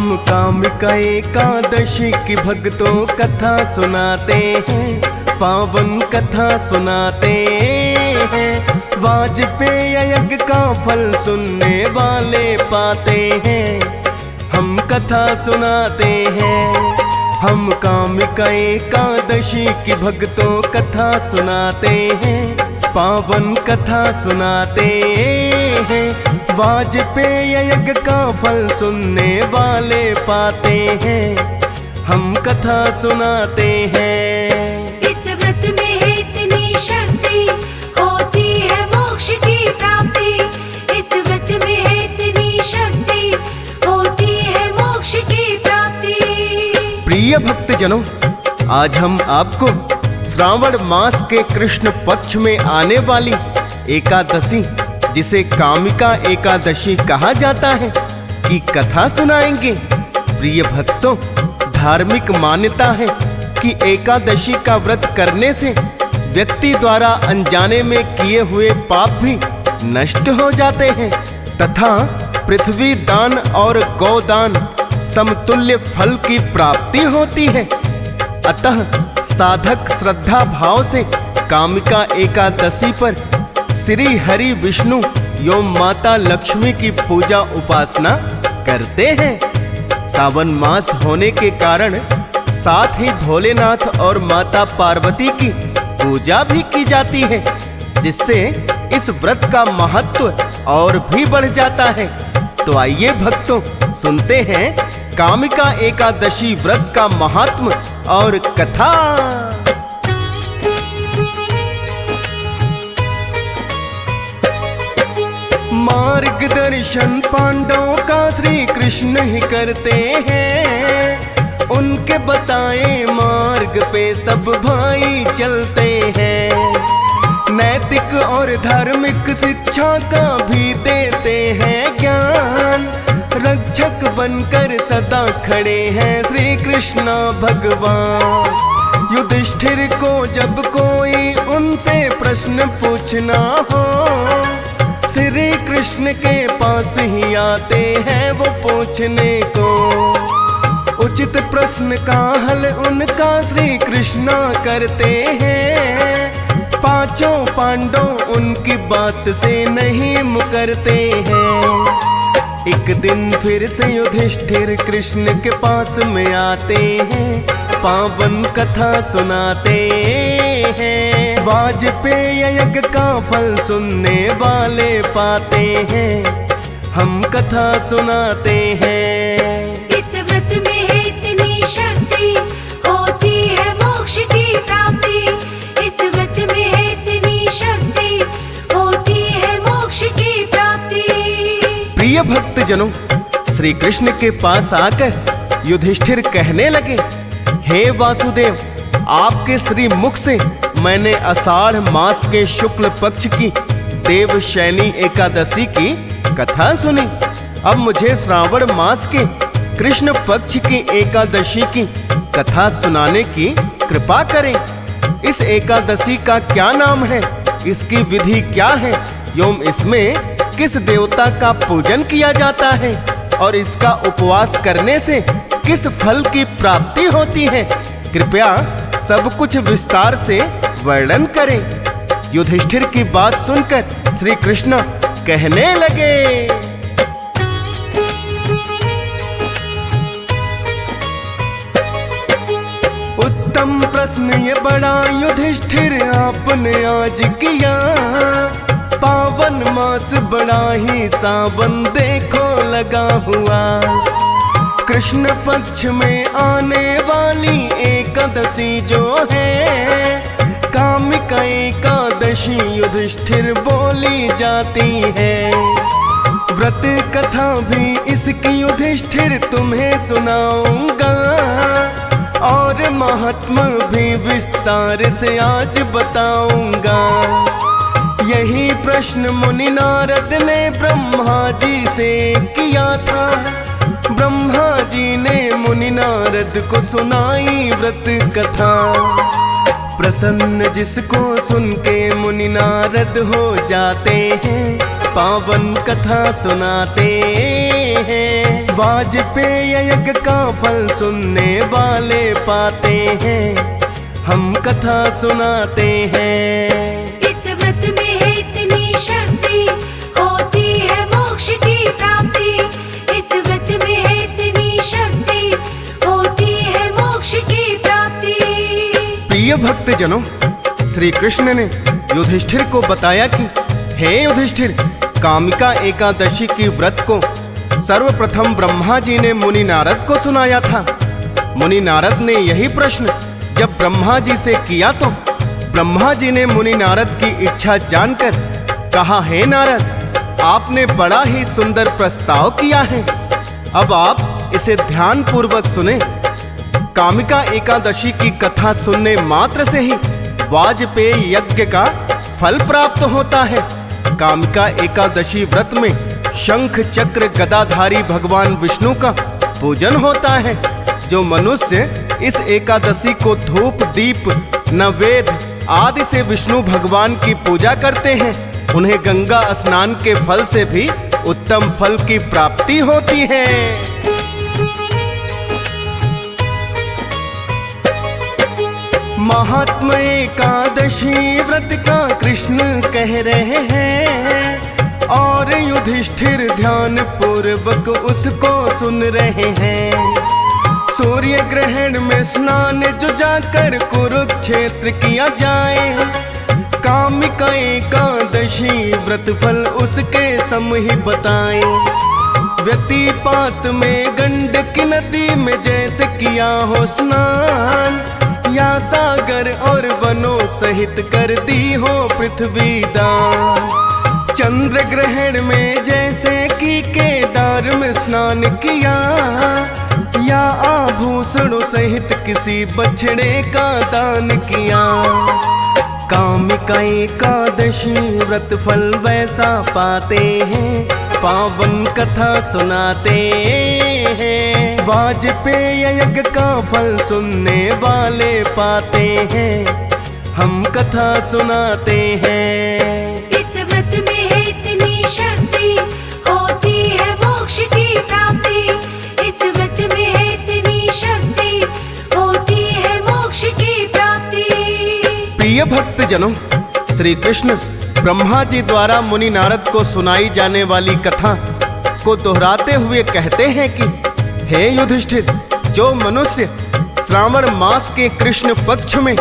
हम कामिका एकादशी की भक्तों कथा सुनाते हैं, पावन कथा सुनाते हैं। वाजपेय यज्ञ का फल सुनने वाले पाते हैं, हम कथा सुनाते हैं। हम कामिका एकादशी की भक्तों कथा सुनाते हैं, पावन कथा सुनाते हैं। वाजपेय यज्ञ का फल सुनने वाले पाते हैं, हम कथा सुनाते हैं। इस व्रत में है इतनी शक्ति, होती है मोक्ष की प्राप्ति। इस व्रत में है इतनी शक्ति, होती है मोक्ष की प्राप्ति। प्रिय भक्तजनों, आज हम आपको श्रावण मास के कृष्ण पक्ष में आने वाली एकादशी, जिसे कामिका एकादशी कहा जाता है, की कथा सुनाएंगे। प्रिय भक्तों, धार्मिक मान्यता है कि एकादशी का व्रत करने से व्यक्ति द्वारा अनजाने में किए हुए पाप भी नष्ट हो जाते हैं तथा पृथ्वी दान और गौदान समतुल्य फल की प्राप्ति होती है। अतः साधक श्रद्धा भाव से कामिका एकादशी पर श्री हरि विष्णु एवं माता लक्ष्मी की पूजा उपासना करते हैं। सावन मास होने के कारण साथ ही भोलेनाथ और माता पार्वती की पूजा भी की जाती है, जिससे इस व्रत का महत्व और भी बढ़ जाता है। तो आइए भक्तों, सुनते हैं कामिका एकादशी व्रत का महात्म्य और कथा। मार्गदर्शन पांडवों का श्री कृष्ण ही करते हैं, उनके बताए मार्ग पे सब भाई चलते हैं। नैतिक और धार्मिक शिक्षा का भी देते हैं ज्ञान, रक्षक बनकर सदा खड़े हैं श्री कृष्ण भगवान। युधिष्ठिर को जब कोई उनसे प्रश्न पूछना हो, श्री कृष्ण के पास ही आते हैं वो पूछने को। उचित प्रश्न का हल उनका श्री कृष्ण करते हैं, पांचों पांडव उनकी बात से नहीं मुकरते हैं। एक दिन फिर से युधिष्ठिर कृष्ण के पास में आते हैं, पावन कथा सुनाते हैं। वाजपेय यज्ञ का फल सुनने वाले पाते हैं, हम कथा सुनाते हैं। इस व्रत में है इतनी शक्ति, होती है मोक्ष की प्राप्ति। इस व्रत में है इतनी शक्ति, होती है मोक्ष की प्राप्ति। प्रिय भक्तजनों, श्री कृष्ण के पास आकर युधिष्ठिर कहने लगे, हे वासुदेव, आपके श्री मुख से मैंने आषाढ़ मास के शुक्ल पक्ष की देवशयनी एकादशी की कथा सुनी। अब मुझे श्रावण मास के कृष्ण पक्ष की एकादशी की कथा सुनाने की कृपा करें। इस एकादशी का क्या नाम है, इसकी विधि क्या है, एवं इसमें किस देवता का पूजन किया जाता है और इसका उपवास करने से किस फल की प्राप्ति होती है, कृपया सब कुछ विस्तार से वर्णन करें। युधिष्ठिर की बात सुनकर श्री कृष्ण कहने लगे, उत्तम प्रश्न ये बड़ा युधिष्ठिर आपने आज किया। पावन मास बड़ा ही सावन देखो लगा हुआ, कृष्ण पक्ष में आने वाली एकादशी जो है, कामिका एकादशी युधिष्ठिर बोली जाती है। व्रत कथा भी इसकी युधिष्ठिर तुम्हें सुनाऊंगा, और महात्मा भी विस्तार से आज बताऊंगा। यही प्रश्न मुनि नारद ने ब्रह्मा जी से किया था, ब्रह्मा जी ने मुनि नारद को सुनाई व्रत कथा। प्रसन्न जिसको सुन के मुनि नारद हो जाते हैं, पावन कथा सुनाते हैं। वाजपेय यज्ञ का फल सुनने वाले पाते हैं, हम कथा सुनाते हैं। इस व्रत में है इतनी शक्ति, होती है मोक्ष की प्राप्ति। इस व्रत में है इतनी शक्ति, होती है मोक्ष की प्राप्ति। प्रिय भक्तजनों, श्री कृष्ण ने युधिष्ठिर को बताया कि हे युधिष्ठिर, कामिका एकादशी की व्रत को सर्वप्रथम ब्रह्मा जी ने मुनि नारद को सुनाया था। मुनि नारद ने यही प्रश्न जब ब्रह्मा जी से किया तो ब्रह्मा जी ने मुनि नारद की इच्छा जानकर कहा, हे नारद, आपने बड़ा ही सुंदर प्रस्ताव किया है, अब आप इसे ध्यान पूर्वक सुने। कामिका एकादशी की कथा सुनने मात्र से ही वाजपेय यज्ञ का फल प्राप्त होता है। कामिका एकादशी व्रत में शंख चक्र गदाधारी भगवान विष्णु का पूजन होता है। जो मनुष्य इस एकादशी को धूप दीप नवेद आदि से विष्णु भगवान की पूजा करते हैं, उन्हें गंगा स्नान के फल से भी उत्तम फल की प्राप्ति होती है। महात्मा एकादशी व्रत का कृष्ण कह रहे हैं और युधिष्ठिर ध्यान पूर्वक उसको सुन रहे हैं। सूर्य ग्रहण में स्नान जो जाकर कुरुक्षेत्र किया जाए, कामिका एकादशी व्रत फल उसके सम ही बताए। व्यतिपात में गंडक नदी में जैसे किया हो स्नान, या सागर और वनों सहित कर दी हो पृथ्वी दान। चंद्र ग्रहण में जैसे कि केदार में स्नान किया, या आभूषणों सहित किसी बछड़े का दान किया। कामिका एकादशी व्रत फल वैसा पाते हैं, पावन कथा सुनाते हैं। वाजपेय यज्ञ का फल सुनने वाले पाते हैं, हम कथा सुनाते हैं। इस व्रत में है इतनी शक्ति, होती है मोक्ष की प्राप्ति। इस व्रत में है इतनी शक्ति, होती है मोक्ष की प्राप्ति। प्रिय भक्तजनों, श्री कृष्ण ब्रह्मा जी द्वारा मुनि नारद को सुनाई जाने वाली कथा को दोहराते हुए कहते हैं कि हे युधिष्ठिर, जो मनुष्य श्रावण मास के कृष्ण पक्ष में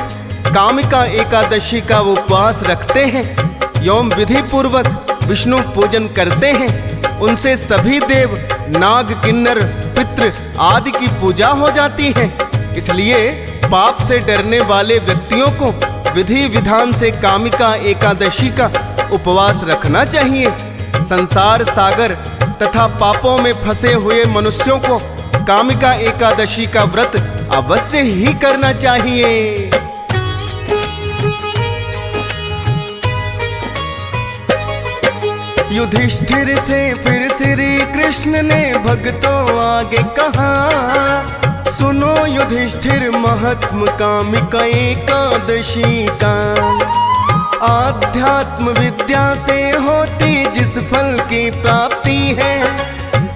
कामिका एकादशी का उपवास रखते हैं एवं विधि पूर्वक विष्णु पूजन करते हैं, उनसे सभी देव नाग किन्नर पितृ आदि की पूजा हो जाती है। इसलिए पाप से डरने वाले व्यक्तियों को विधि विधान से कामिका एकादशी का उपवास रखना चाहिए। संसार सागर तथा पापों में फंसे हुए मनुष्यों को कामिका एकादशी का व्रत अवश्य ही करना चाहिए। युधिष्ठिर से फिर श्री कृष्ण ने भक्तों आगे कहा, सुनो युधिष्ठिर महात्म कामिका एकादशी का। आध्यात्म विद्या से होती जिस फल की प्राप्ति है,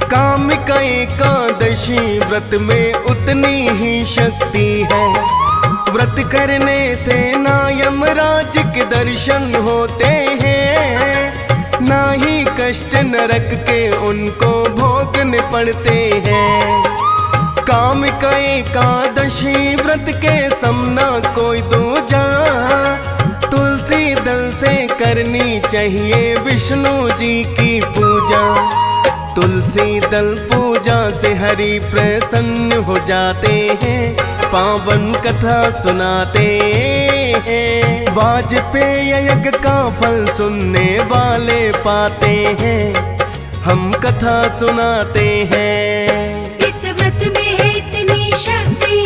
कामिका एकादशी व्रत में उतनी ही शक्ति है। व्रत करने से ना यमराज के दर्शन होते हैं, ना ही कष्ट नरक के उनको भोगने पड़ते हैं। कामिका एकादशी व्रत के समना कोई दूजा, तुलसी दल से करनी चाहिए विष्णु जी की पूजा। तुलसी दल पूजा से हरि प्रसन्न हो जाते हैं, पावन कथा सुनाते हैं। वाजपेय यज्ञ का फल सुनने वाले पाते हैं, हम कथा सुनाते हैं। इस व्रत में है इतनी शक्ति,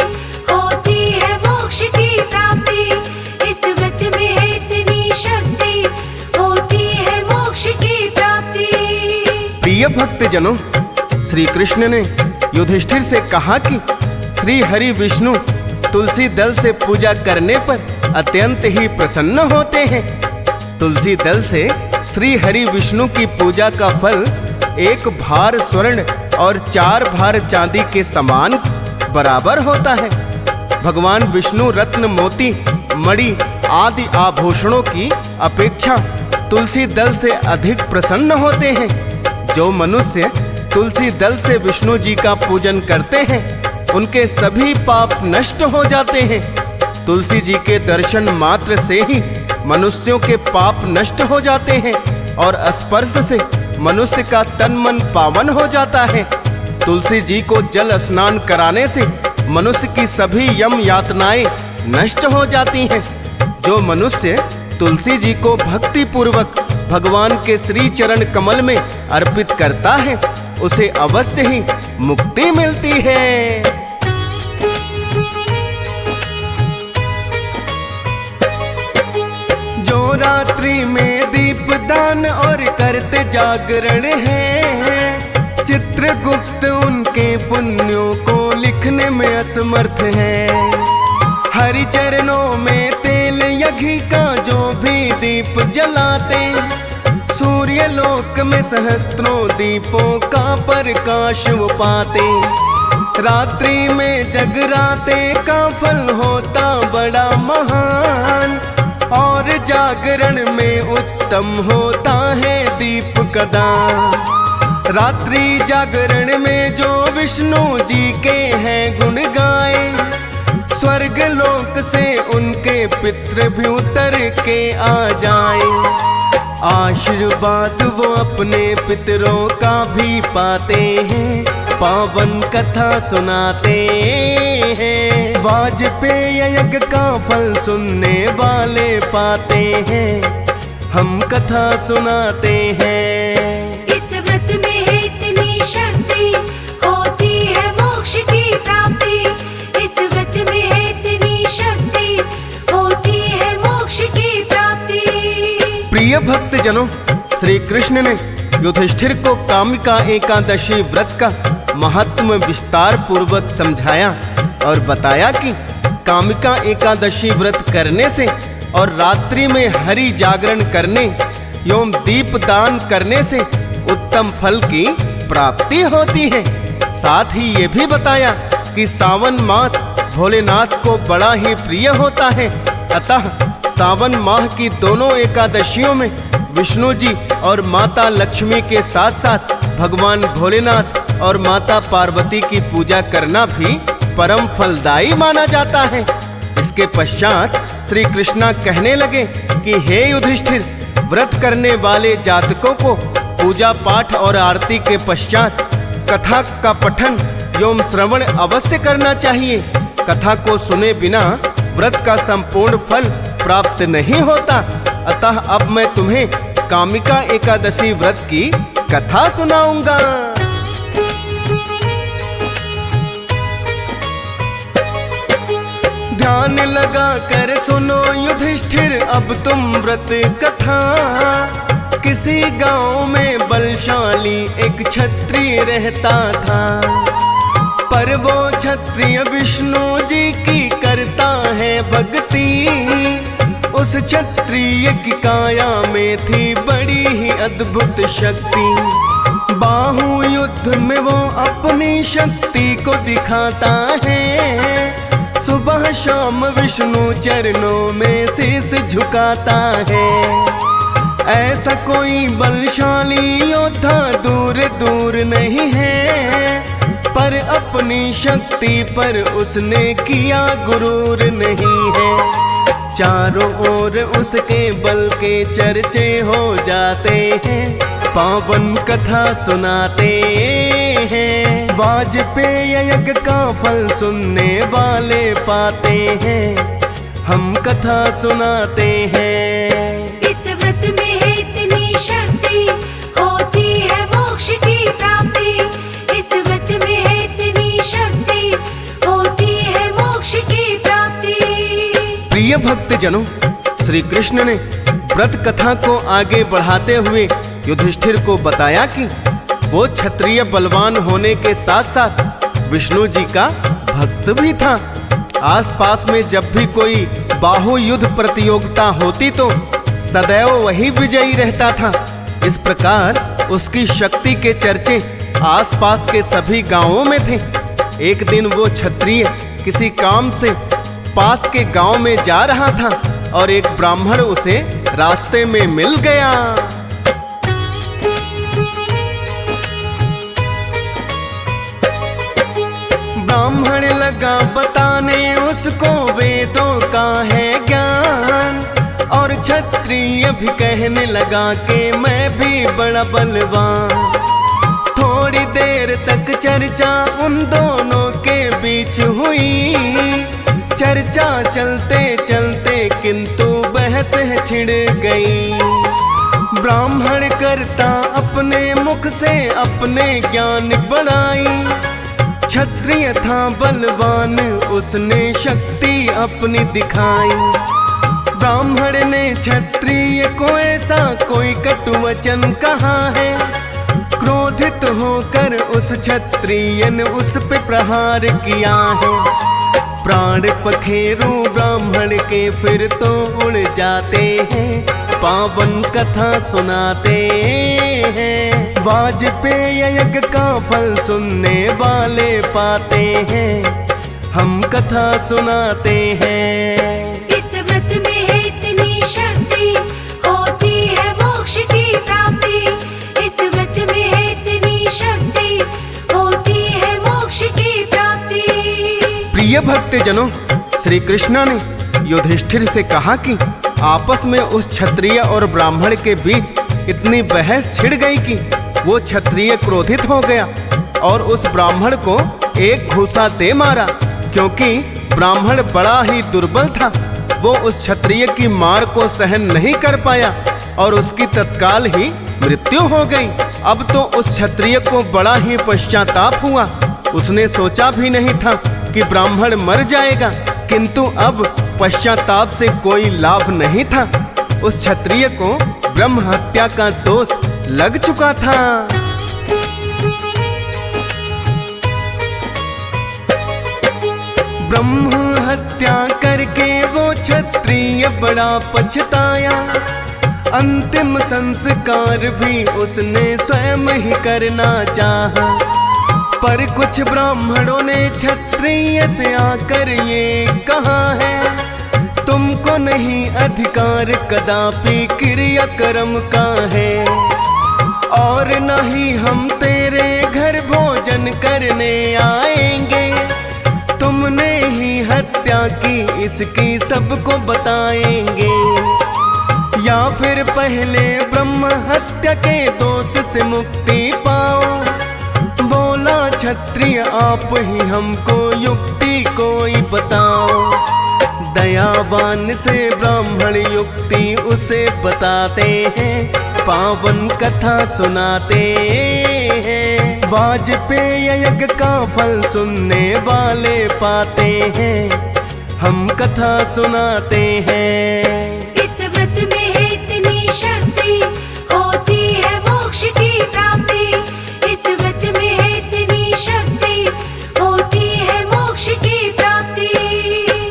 होती है मोक्ष की प्राप्ति। इस व्रत में है इतनी शक्ति, होती है मोक्ष की प्राप्ति। प्रिय भक्तजनों, श्री कृष्ण ने युधिष्ठिर से कहा कि श्री हरि विष्णु तुलसी दल से पूजा करने पर अत्यंत ही प्रसन्न होते हैं। तुलसी दल से श्री हरि विष्णु की पूजा का फल 1 भार स्वर्ण और 4 भार चांदी के समान बराबर होता है। भगवान विष्णु रत्न, मोती, मणि आदि आभूषणों की अपेक्षा तुलसी दल से अधिक प्रसन्न होते हैं। जो मनुष्य तुलसी दल से विष्णु जी का पूजन करते हैं उनके सभी पाप नष्ट हो जाते हैं। तुलसी जी के दर्शन मात्र से ही मनुष्यों के पाप नष्ट हो जाते हैं और स्पर्श से मनुष्य का तन मन पावन हो जाता है। तुलसी जी को जल स्नान कराने से मनुष्य की सभी यम यातनाएं नष्ट हो जाती हैं। जो मनुष्य तुलसी जी को भक्ति पूर्वक भगवान के श्री चरण कमल में अर्पित करता है उसे अवश्य ही मुक्ति मिलती है। जो रात्रि में दीपदान और करते जागरण है, चित्रगुप्त उनके पुण्यों को लिखने में असमर्थ है। हरि चरणों में तेल या घी का जो भी दीप जलाते, सूर्य लोक में सहस्त्रों दीपों का प्रकाश वो पाते। रात्रि में जगराते का फल होता बड़ा महान और जागरण में उत्तम होता है दीप का दान। रात्रि जागरण में जो विष्णु जी के हैं गुण गाए, स्वर्ग लोक से उनके पितृ भी उतर के आ जाए। आशीर्वाद वो अपने पितरों का भी पाते हैं, पावन कथा सुनाते हैं। वाजपेय यज्ञ का फल सुनने वाले पाते हैं, हम कथा सुनाते हैं। इस व्रत में है इतनी शक्ति, होती है मोक्ष की प्राप्ति। इस व्रत में है इतनी शक्ति, होती है मोक्ष की प्राप्ति। प्रिय भक्त जनों, श्री कृष्ण ने युधिष्ठिर को कामिका एकादशी व्रत का महत्व विस्तार पूर्वक समझाया और बताया कि कामिका एकादशी व्रत करने से और रात्रि में हरि जागरण करने एवं दीप दान करने से उत्तम फल की प्राप्ति होती है। साथ ही ये भी बताया कि सावन मास भोलेनाथ को बड़ा ही प्रिय होता है, अतः सावन माह की दोनों एकादशियों में विष्णु जी और माता लक्ष्मी के साथ साथ भगवान भोलेनाथ और माता पार्वती की पूजा करना भी परम फलदायी माना जाता है। इसके पश्चात श्री कृष्णा कहने लगे कि हे युधिष्ठिर, व्रत करने वाले जातकों को पूजा पाठ और आरती के पश्चात कथा का पठन एवं श्रवण अवश्य करना चाहिए। कथा को सुने बिना व्रत का संपूर्ण फल प्राप्त नहीं होता। अतः अब मैं तुम्हें कामिका एकादशी व्रत की कथा सुनाऊंगा। ध्यान लगा कर सुनो युधिष्ठिर अब तुम व्रत कथा। किसी गांव में बलशाली एक क्षत्रिय रहता था, पर वो क्षत्रिय विष्णु जी की करता है भक्ति। उस क्षत्रिय की काया में थी बड़ी ही अद्भुत शक्ति। बाहु युद्ध में वो अपनी शक्ति को दिखाता है। सुबह शाम विष्णु चरणों में शीश झुकाता है। ऐसा कोई बलशाली योद्धा दूर दूर नहीं है, पर अपनी शक्ति पर उसने किया गुरूर नहीं है। चारों ओर उसके बल के चर्चे हो जाते हैं, पावन कथा सुनाते हैं। वाजपेय यज्ञ का फल सुनने वाले पाते हैं, हम कथा सुनाते हैं। इस व्रत में है इतनी शक्ति, होती है मोक्ष की प्राप्ति। इस व्रत में है इतनी शक्ति, होती है मोक्ष की प्राप्ति। प्रिय भक्त जनों, श्री कृष्ण ने व्रत कथा को आगे बढ़ाते हुए युधिष्ठिर को बताया कि वो क्षत्रिय बलवान होने के साथ साथ विष्णु जी का भक्त भी था। आसपास में जब भी कोई बाहु युद्ध प्रतियोगिता होती तो सदैव वही विजयी रहता था। इस प्रकार उसकी शक्ति के चर्चे आसपास के सभी गांवों में थे। एक दिन वो क्षत्रिय किसी काम से पास के गांव में जा रहा था और एक ब्राह्मण उसे रास्ते में मिल गया। ब्राह्मण लगा बताने उसको वेदों का है ज्ञान, और क्षत्रिय भी कहने लगा कि मैं भी बड़ा बलवान। थोड़ी देर तक चर्चा उन दोनों के बीच हुई। चर्चा चलते चलते किंतु बहस छिड़ गई। ब्राह्मण करता अपने मुख से अपने ज्ञान बढ़ाई। क्षत्रिय था बलवान, उसने शक्ति अपनी दिखाई। ब्राह्मण ने क्षत्रिय को ऐसा कोई कटु वचन कहा है। क्रोधित होकर उस क्षत्रिय ने उस पे प्रहार किया है। प्राण पखेरु ब्राह्मण के फिर तो उड़ जाते हैं, पावन कथा सुनाते हैं। वाजपेय यज्ञ का फल सुनने वाले पाते हैं, हम कथा सुनाते हैं। इस व्रत में है इतनी शक्ति, होती है मोक्ष की प्राप्ति। इस व्रत में है इतनी शक्ति, होती है मोक्ष की प्राप्ति। प्रिय भक्तजनों, श्री कृष्ण ने युधिष्ठिर से कहा कि आपस में उस क्षत्रिय और ब्राह्मण के बीच इतनी बहस छिड़ गई कि वो क्षत्रिय क्रोधित हो गया और उस ब्राह्मण को एक घूसा दे मारा। क्योंकि ब्राह्मण बड़ा ही दुर्बल था, वो उस क्षत्रिय की मार को सहन नहीं कर पाया और उसकी तत्काल ही मृत्यु हो गई। अब तो उस क्षत्रिय को बड़ा ही पश्चाताप हुआ। उसने सोचा भी नहीं था कि ब्राह्मण मर जाएगा, किंतु अब पश्चाताप से कोई लाभ नहीं था। उस क्षत्रिय को ब्रह्म हत्या का दोष लग चुका था। ब्रह्म हत्या करके वो क्षत्रिय बड़ा पछताया। अंतिम संस्कार भी उसने स्वयं ही करना चाहा, पर कुछ ब्राह्मणों ने क्षत्रिय से आकर ये कहा है, तुमको नहीं अधिकार कदापि क्रियाक्रम का है, और नहीं हम तेरे घर भोजन करने आएंगे। तुमने ही हत्या की इसकी सबको बताएंगे, या फिर पहले ब्रह्म हत्या के दोष से मुक्ति पाओ। बोला क्षत्रिय आप ही हमको युक्ति कोई बताओ। दयावान से ब्राह्मण युक्ति उसे बताते हैं, पावन कथा सुनाते हैं। वाजपेय यज्ञ का फल सुनने वाले पाते हैं, हम कथा सुनाते हैं। इस व्रत में है इतनी शक्ति, होती है मोक्ष की प्राप्ति। इस व्रत में है इतनी शक्ति, होती है मोक्ष की प्राप्ति।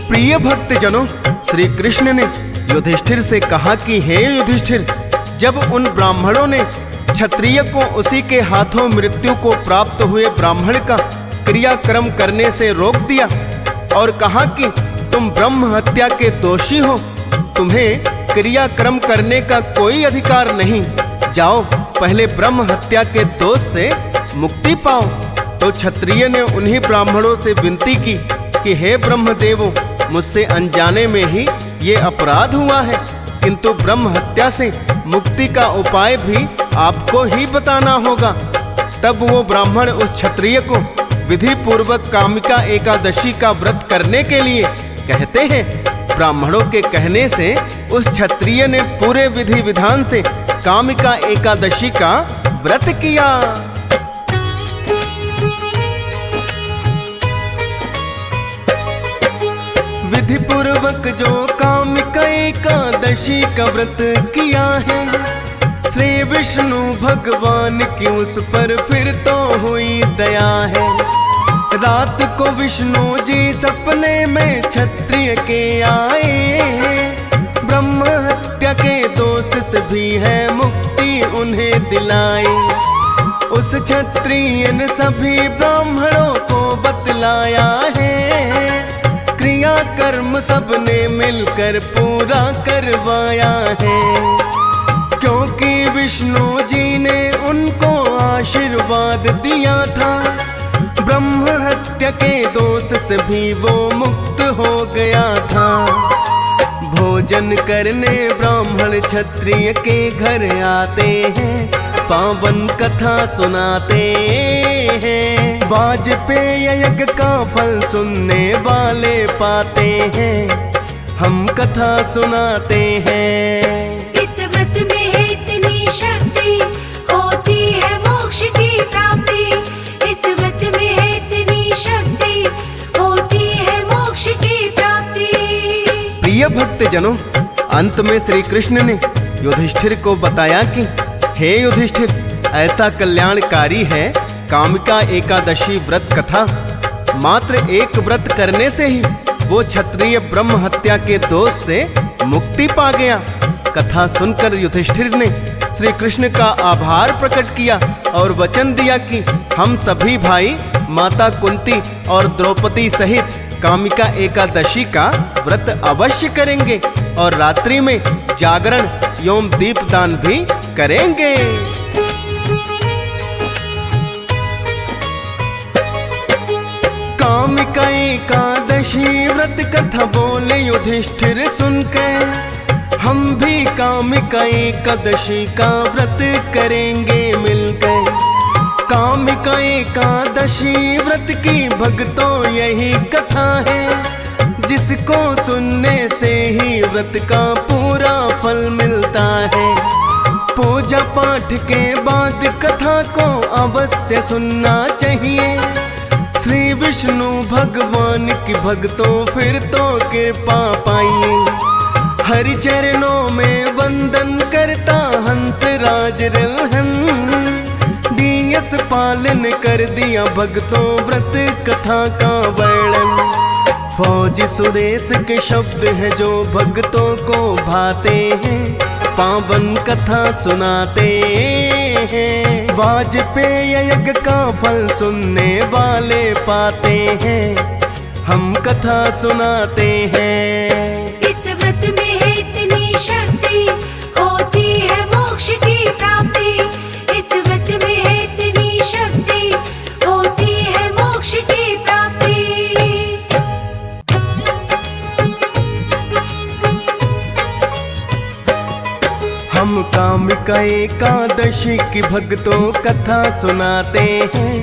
प्रिय भक्तजनों, श्री कृष्ण ने युधिष्ठिर से कहा कि हे युधिष्ठिर, जब उन ब्राह्मणों ने क्षत्रिय को उसी के हाथों मृत्यु को प्राप्त हुए ब्राह्मण का क्रियाक्रम करने से रोक दिया और कहा कि तुम ब्रह्म हत्या के दोषी हो, तुम्हें क्रियाक्रम करने का कोई अधिकार नहीं, जाओ पहले ब्रह्म हत्या के दोष से मुक्ति पाओ, तो क्षत्रिय ने उन्हीं ब्राह्मणों से विनती की कि हे ब्रह्मदेवों, मुझसे अनजाने में ही ये अपराध हुआ है, किंतु ब्रह्म हत्या से मुक्ति का उपाय भी आपको ही बताना होगा। तब वो ब्राह्मण उस क्षत्रिय को विधि पूर्वक कामिका एकादशी का व्रत करने के लिए कहते हैं। ब्राह्मणों के कहने से उस क्षत्रिय ने पूरे विधि विधान से कामिका एकादशी का व्रत किया। विधि पूर्वक जो कामिका एकादशी का व्रत किया है, श्री विष्णु भगवान की उस पर फिर तो हुई दया है। रात को विष्णु जी सपने में क्षत्रिय के आए, ब्रह्म हत्या के दोष से भी है मुक्ति उन्हें दिलाई। उस क्षत्रिय ने सभी ब्राह्मणों को बतलाया है, क्रिया कर्म सबने मिलकर पूरा करवाया है। क्योंकि विष्णु जी ने उनको आशीर्वाद दिया था, ब्रह्म हत्या के दोष से भी वो मुक्त हो गया था। भोजन करने ब्राह्मण क्षत्रिय के घर आते हैं, पावन कथा सुनाते हैं। वाजपेय यज्ञ का फल सुनने वाले पाते हैं, हम कथा सुनाते हैं। इस व्रत में है इतनी शक्ति, होती है मोक्ष की प्राप्ति। इस व्रत में है इतनी शक्ति, होती है मोक्ष की प्राप्ति। प्रिय भक्तजनों, अंत में श्री कृष्ण ने युधिष्ठिर को बताया कि हे युधिष्ठिर, ऐसा कल्याणकारी है कामिका एकादशी व्रत कथा। मात्र एक व्रत करने से ही वो क्षत्रिय ब्रह्म हत्या के दोष से मुक्ति पा गया। कथा सुनकर युधिष्ठिर ने श्री कृष्ण का आभार प्रकट किया और वचन दिया कि हम सभी भाई माता कुंती और द्रौपदी सहित कामिका एकादशी का व्रत अवश्य करेंगे और रात्रि में जागरण एवं दीपदान भी करेंगे। कामिका एकादशी व्रत कथा बोले युधिष्ठिर सुनकर, हम भी कामिका एकादशी का व्रत करेंगे मिलकर। कामिका एकादशी व्रत की भक्तों यही कथा है, जिसको सुनने से ही व्रत का पूरा फल मिलता है। पूजा पाठ के बाद कथा को अवश्य सुनना चाहिए। श्री विष्णु भगवान की भक्तों फिर तो कृपा पाइए। हरि चरणों में वंदन करता हंस राज रिलहन, दियस पालन कर दिया भक्तों व्रत कथा का वर्णन। फौजी सुरेश के शब्द हैं जो भक्तों को भाते हैं, पावन कथा सुनाते हैं। वाजपेय यज्ञ का फल सुनने वाले पाते हैं, हम कथा सुनाते हैं। इस व्रत में है इतनी शक्ति, होती है मोक्ष की प्राप्ति। इस व्रत में है इतनी शक्ति, होती है मोक्ष की प्राप्ति। हम कामिका एकादशी की भक्तों कथा सुनाते हैं,